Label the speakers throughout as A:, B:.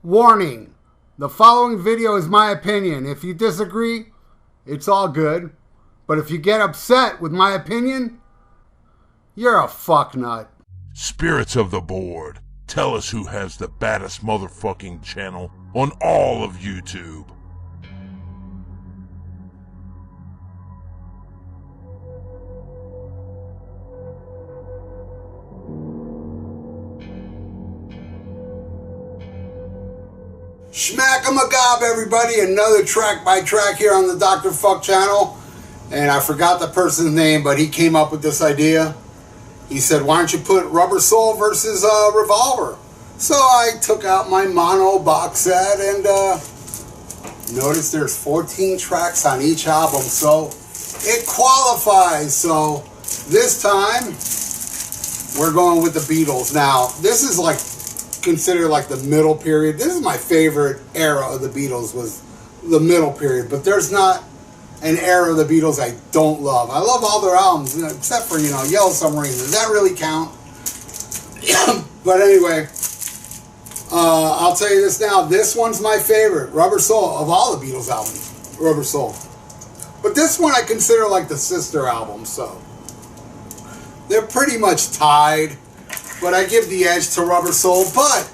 A: Warning, the following video is my opinion. If you disagree, it's all good. But if you get upset with my opinion, you're a fucknut.
B: Spirits of the board, tell us who has the baddest motherfucking channel on all of YouTube.
A: Schmack-a-magob, everybody. Another track by track here on the Dr. Fuck channel. And I forgot the person's name, but he came up with this idea. He said, why don't you put Rubber Soul versus Revolver? So I took out my mono box set and noticed there's 14 tracks on each album. So it qualifies. So this time we're going with the Beatles. Now, this is like considered like the middle period. This is my favorite era of the Beatles, was the middle period, but there's not an era of the Beatles I don't love. I love all their albums except for, you know, Yellow Submarine. Does that really count? But anyway, I'll tell you this now, this one's my favorite, Rubber Soul, of all the Beatles albums, Rubber Soul. But this one I consider like the sister album, so they're pretty much tied. But I give the edge to Rubber Soul. But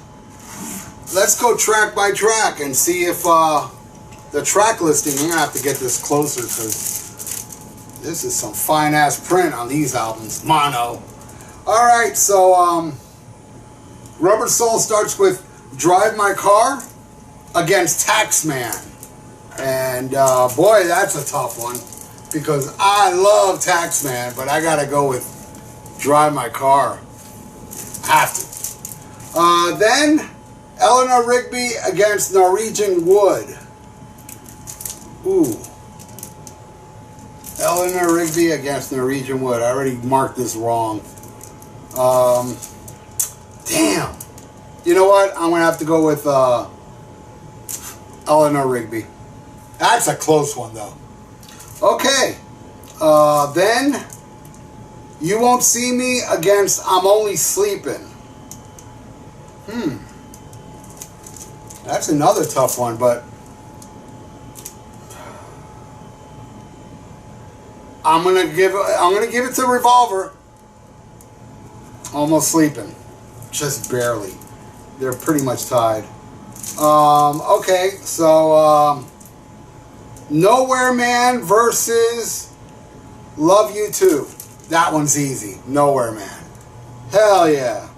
A: let's go track by track and see if the track listing, I'm going to have to get this closer because this is some fine ass print on these albums. Mono. Alright, so Rubber Soul starts with Drive My Car against Taxman. And boy, that's a tough one because I love Taxman, but I got to go with Drive My Car. Have to. Then Eleanor Rigby against Norwegian Wood. Ooh. Eleanor Rigby against Norwegian Wood. I already marked this wrong. Damn. You know what? I'm going to have to go with Eleanor Rigby. That's a close one, though. Okay. Then You Won't See Me against I'm Only Sleeping. That's another tough one, but I'm gonna give it to Revolver. Almost Sleeping. Just barely. They're pretty much tied. Okay, so Nowhere Man versus Love You Too. That one's easy. Nowhere Man. Hell yeah.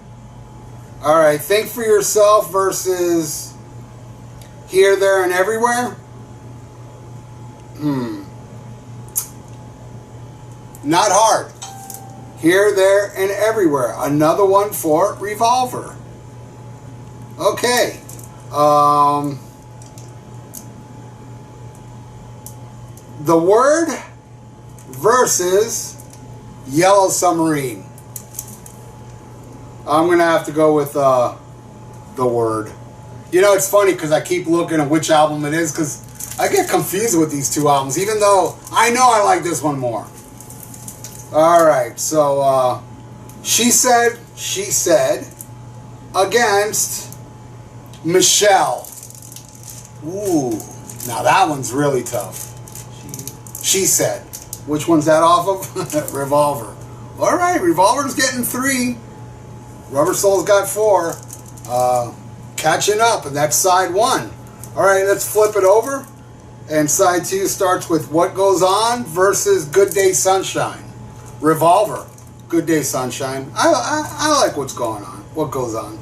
A: Alright, Think for Yourself versus Here, There, and Everywhere. Not hard. Here, There, and Everywhere. Another one for Revolver. Okay. The Word versus Yellow Submarine. I'm going to have to go with The Word. You know, it's funny because I keep looking at which album it is because I get confused with these two albums, even though I know I like this one more. Alright, so She Said against Michelle. Ooh, now that one's really tough. She Said. Which one's that off of? Revolver. Alright, Revolver's getting 3. Rubber Soul's got 4. Catching up, and that's side 1. Alright, let's flip it over. And side 2 starts with What Goes On versus Good Day Sunshine. Revolver. Good Day Sunshine. I like what's going on. What goes on.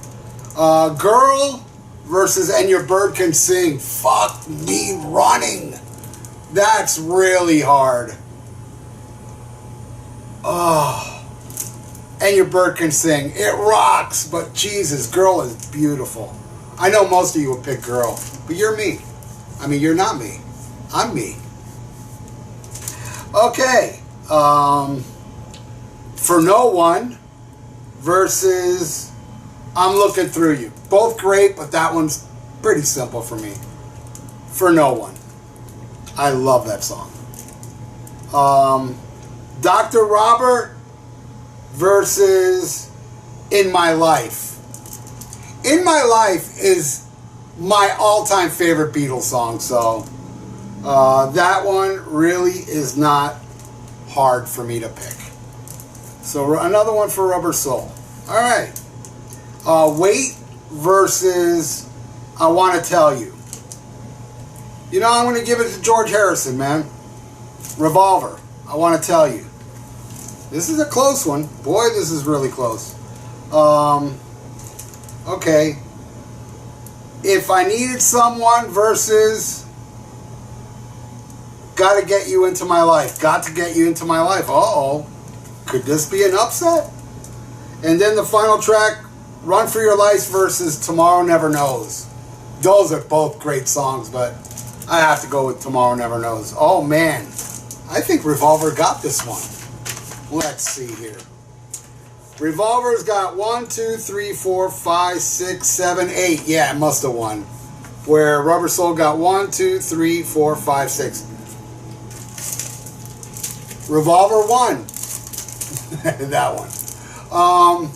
A: Girl versus And Your Bird Can Sing. Fuck Me Running. That's really hard. Oh. And Your Bird Can Sing. It rocks, but Jesus, Girl is beautiful. I know most of you would pick Girl, but you're me. I mean, you're not me. I'm me. Okay. For No One versus I'm Looking Through You. Both great, but that one's pretty simple for me. For No One. I love that song. Dr. Robert versus In My Life. In My Life is my all-time favorite Beatles song. So that one really is not hard for me to pick. So another one for Rubber Soul. All right. Wait versus I Want to Tell You. You know, I'm going to give it to George Harrison, man. Revolver, I Want to Tell You. This is a close one. Boy, this is really close. Okay. If I Needed Someone versus Gotta Get You Into My Life. Got to Get You Into My Life. Uh-oh. Could this be an upset? And then the final track, Run For Your Life versus Tomorrow Never Knows. Those are both great songs, but I have to go with Tomorrow Never Knows. Oh, man. I think Revolver got this one. Let's see here. Revolver's got 1, 2, 3, 4, 5, 6, 7, 8. Yeah, it must have won. Where Rubber Soul got 1, 2, 3, 4, 5, 6. Revolver won. That one.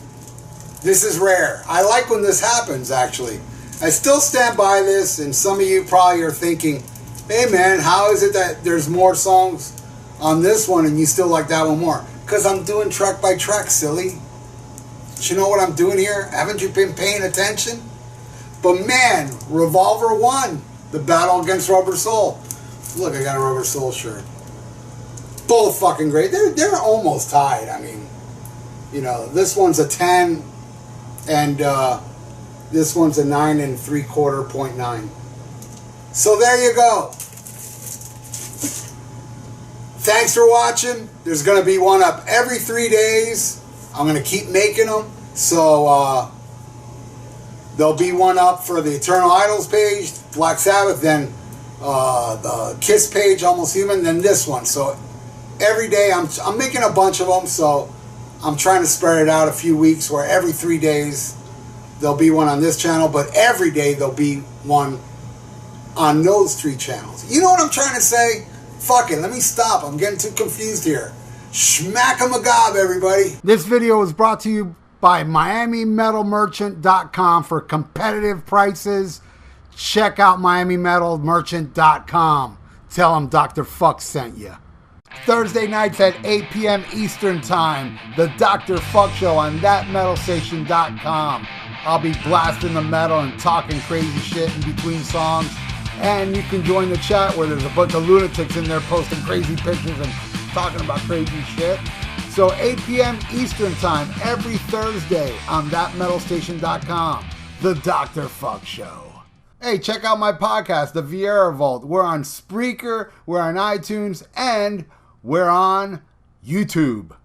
A: This is rare. I like when this happens, actually. I still stand by this, and some of you probably are thinking, hey man, how is it that there's more songs on this one and you still like that one more? Because I'm doing track by track, silly. Do you know what I'm doing here? Haven't you been paying attention? But man, Revolver won the battle against Rubber Soul. Look, I got a Rubber Soul shirt. Both fucking great. They're almost tied. I mean, you know, this one's a 10 and this one's a 9 3/4.9. So there you go. Thanks for watching. There's going to be one up every 3 days. I'm going to keep making them. So there'll be one up for the Eternal Idols page, Black Sabbath, then the Kiss page, Almost Human, then this one. So every day I'm making a bunch of them. So I'm trying to spread it out a few weeks where every 3 days there'll be one on this channel, but every day there'll be one on those 3 channels. You know what I'm trying to say? Fuck it, let me stop. I'm getting too confused here. Schmack-a-magob, everybody. This video was brought to you by MiamiMetalMerchant.com for competitive prices. Check out MiamiMetalMerchant.com. Tell them Dr. Fuck sent you. Thursday nights at 8 p.m. Eastern Time, the Dr. Fuck Show on ThatMetalStation.com. I'll be blasting the metal and talking crazy shit in between songs. And you can join the chat where there's a bunch of lunatics in there posting crazy pictures and talking about crazy shit. So 8 p.m. Eastern Time every Thursday on ThatMetalStation.com, the Dr. Fuck Show. Hey, check out my podcast, The Vieira Vault. We're on Spreaker, we're on iTunes, and we're on YouTube.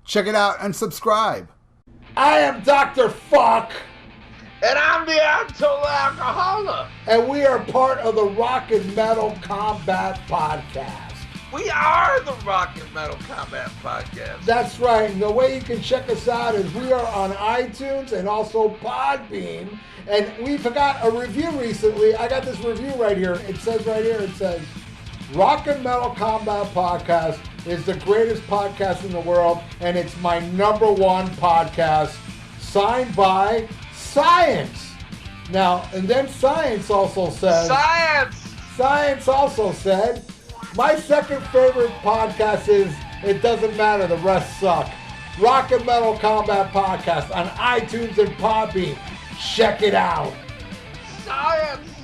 A: Check it out and subscribe. I am Dr. Fuck.
C: And I'm the Absolute Alcoholic.
A: And we are part of the Rock and Metal Combat Podcast.
C: We are the Rock and Metal Combat Podcast.
A: That's right. And the way you can check us out is we are on iTunes and also Podbean. And we forgot a review recently. I got this review right here. It says right here, it says, Rock and Metal Combat Podcast is the greatest podcast in the world, and it's my #1 podcast, signed by Science. Now, and then Science also says... Science also said, my second favorite podcast is It Doesn't Matter, the Rest Suck. Rock and Metal Combat Podcast on iTunes and Podbean. Check it out.
C: Science!